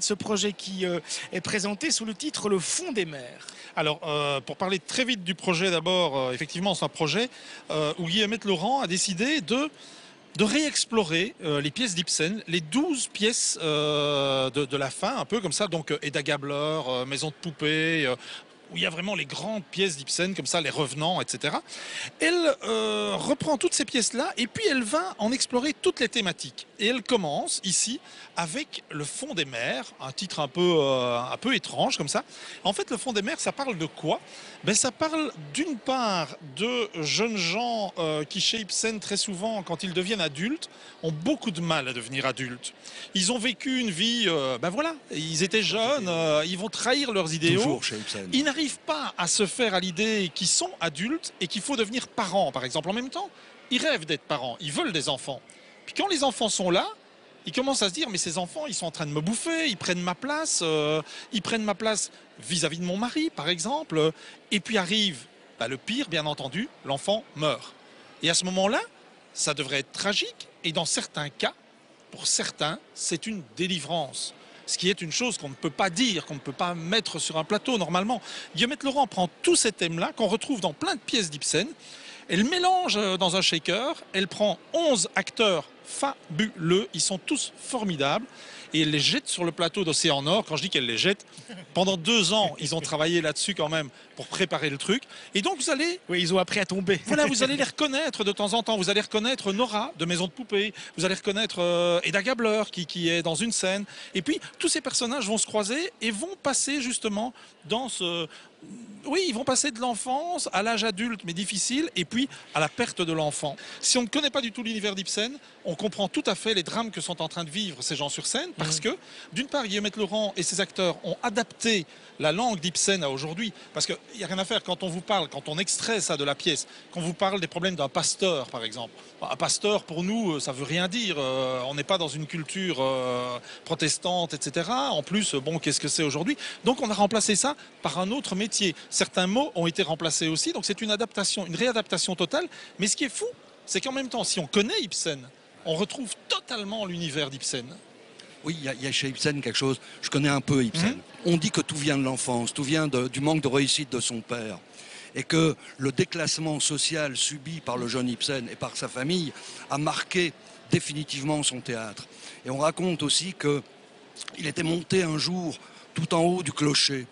Ce projet qui est présenté sous le titre Le Fond des mers. Alors, pour parler très vite du projet d'abord, effectivement, c'est un projet où Guillemette Laurent a décidé de réexplorer les pièces d'Ibsen, les 12 pièces de la fin, un peu comme ça, donc Hedda Gabler, Maison de poupée, où il y a vraiment les grandes pièces d'Ibsen, comme ça, les revenants, etc. Elle reprend toutes ces pièces-là et puis elle va en explorer toutes les thématiques. Et elle commence ici avec Le Fond des mers, un titre un peu étrange comme ça. En fait, Le Fond des mers, ça parle de quoi? Ben, ça parle d'une part de jeunes gens qui, chez Ibsen, très souvent, quand ils deviennent adultes, ont beaucoup de mal à devenir adultes. Ils ont vécu une vie, ben voilà, ils étaient jeunes, ils vont trahir leurs idéaux. Toujours chez Ibsen. Ils n'arrivent pas à se faire à l'idée qu'ils sont adultes et qu'il faut devenir parents, par exemple. En même temps, ils rêvent d'être parents, ils veulent des enfants. Puis quand les enfants sont là, ils commencent à se dire, mais ces enfants, ils sont en train de me bouffer, ils prennent ma place vis-à-vis de mon mari, par exemple. Et puis arrive le pire, bien entendu, l'enfant meurt. Et à ce moment-là, ça devrait être tragique. Et dans certains cas, pour certains, c'est une délivrance. Ce qui est une chose qu'on ne peut pas dire, qu'on ne peut pas mettre sur un plateau normalement. Guillemette Laurent prend tous ces thèmes-là, qu'on retrouve dans plein de pièces d'Ibsen, elle mélange dans un shaker, elle prend 11 acteurs fabuleux, ils sont tous formidables, et elle les jette sur le plateau d'Océan Nord. Quand je dis qu'elle les jette, pendant 2 ans, ils ont travaillé là-dessus quand même pour préparer le truc. Et donc vous allez... Oui, ils ont appris à tomber. Voilà, vous allez les reconnaître de temps en temps. Vous allez reconnaître Nora de Maison de poupée. Vous allez reconnaître Hedda Gabler qui est dans une scène. Et puis, tous ces personnages vont se croiser et vont passer justement dans ce... Oui, ils vont passer de l'enfance à l'âge adulte, mais difficile, et puis à la perte de l'enfant. Si on ne connaît pas du tout l'univers d'Ibsen, on comprend tout à fait les drames que sont en train de vivre ces gens sur scène, parce que, d'une part, Guillemette Laurent et ses acteurs ont adapté la langue d'Ibsen à aujourd'hui, parce qu'il n'y a rien à faire quand on vous parle, quand on extrait ça de la pièce, quand on vous parle des problèmes d'un pasteur, par exemple. Un pasteur, pour nous, ça veut rien dire. On n'est pas dans une culture protestante, etc. En plus, bon, qu'est-ce que c'est aujourd'hui? Donc, on a remplacé ça par un autre métier. Certains mots ont été remplacés aussi, donc c'est une adaptation, une réadaptation totale. Mais ce qui est fou, c'est qu'en même temps, si on connaît Ibsen, on retrouve totalement l'univers d'Ibsen. Oui, il y a chez Ibsen quelque chose, je connais un peu Ibsen. On dit que tout vient de l'enfance, tout vient du manque de réussite de son père. Et que le déclassement social subi par le jeune Ibsen et par sa famille a marqué définitivement son théâtre. Et on raconte aussi qu'il était monté un jour tout en haut du clocher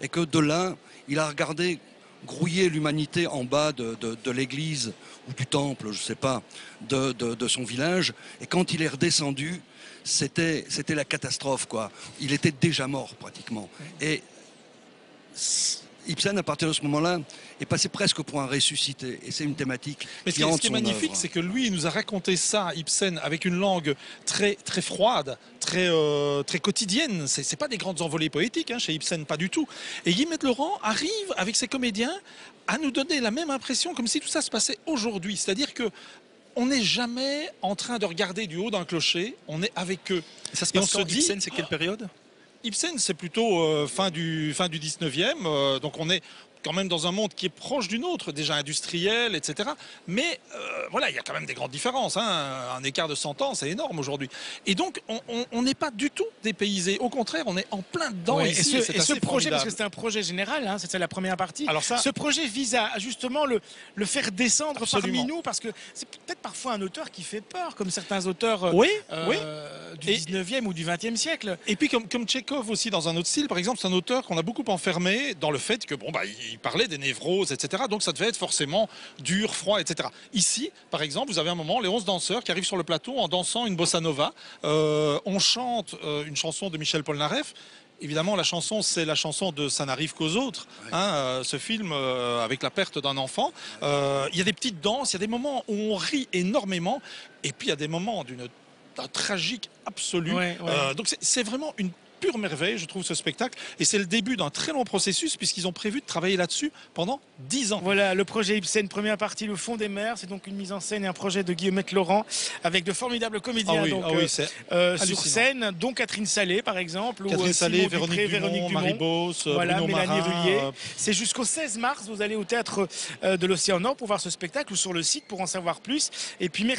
et que de là, il a regardé grouiller l'humanité en bas de l'église ou du temple, je ne sais pas, de son village. Et quand il est redescendu, c'était la catastrophe, quoi. Il était déjà mort, pratiquement. Et Ibsen, à partir de ce moment-là, est passé presque pour un ressuscité. Et c'est une thématique qui hante son œuvre. Ce qui est magnifique, c'est que lui, il nous a raconté ça, Ibsen, avec une langue très, très froide, très quotidienne. C'est pas des grandes envolées poétiques, hein, chez Ibsen, pas du tout. Et Guillemette Laurent arrive, avec ses comédiens, à nous donner la même impression, comme si tout ça se passait aujourd'hui. C'est-à-dire que on n'est jamais en train de regarder du haut d'un clocher, on est avec eux. Et ça se passe quand Ibsen, c'est quelle période? Ibsen, c'est plutôt fin du 19e, donc on est quand même dans un monde qui est proche du nôtre, déjà industriel, etc. Mais voilà, il y a quand même des grandes différences. Hein. Un écart de 100 ans, c'est énorme aujourd'hui. Et donc, on n'est pas du tout dépaysé. Au contraire, on est en plein dedans ici. Et ce projet, parce que c'est un projet général, hein, c'est la première partie. Alors ça, ce projet vise à justement le faire descendre parmi nous, parce que c'est peut-être parfois un auteur qui fait peur, comme certains auteurs du 19e ou du 20e siècle. Et puis comme Tchekhov aussi dans un autre style, par exemple, c'est un auteur qu'on a beaucoup enfermé dans le fait que bon il parlait des névroses, etc. Donc ça devait être forcément dur, froid, etc. Ici, par exemple, vous avez un moment, les 11 danseurs qui arrivent sur le plateau en dansant une bossa nova. On chante une chanson de Michel Polnareff. Évidemment, la chanson, c'est la chanson de Ça n'arrive qu'aux autres, hein, ce film avec la perte d'un enfant. Il y a des petites danses, il y a des moments où on rit énormément, et puis il y a des moments d'un tragique absolu. Donc c'est vraiment une pure merveille, je trouve, ce spectacle. Et c'est le début d'un très long processus, puisqu'ils ont prévu de travailler là-dessus pendant 10 ans. Voilà, le projet Ibsen, première partie, Le Fond des mers. C'est donc une mise en scène et un projet de Guillemette Laurent, avec de formidables comédiens sur scène, dont Catherine Salé, par exemple. Catherine Salé, Véronique Dumont, Marie Bosse, voilà, Bruno Mélanie Marin. Rullier. C'est jusqu'au 16 mars, vous allez au théâtre de l'Océan Nord pour voir ce spectacle, ou sur le site pour en savoir plus. Et puis merci.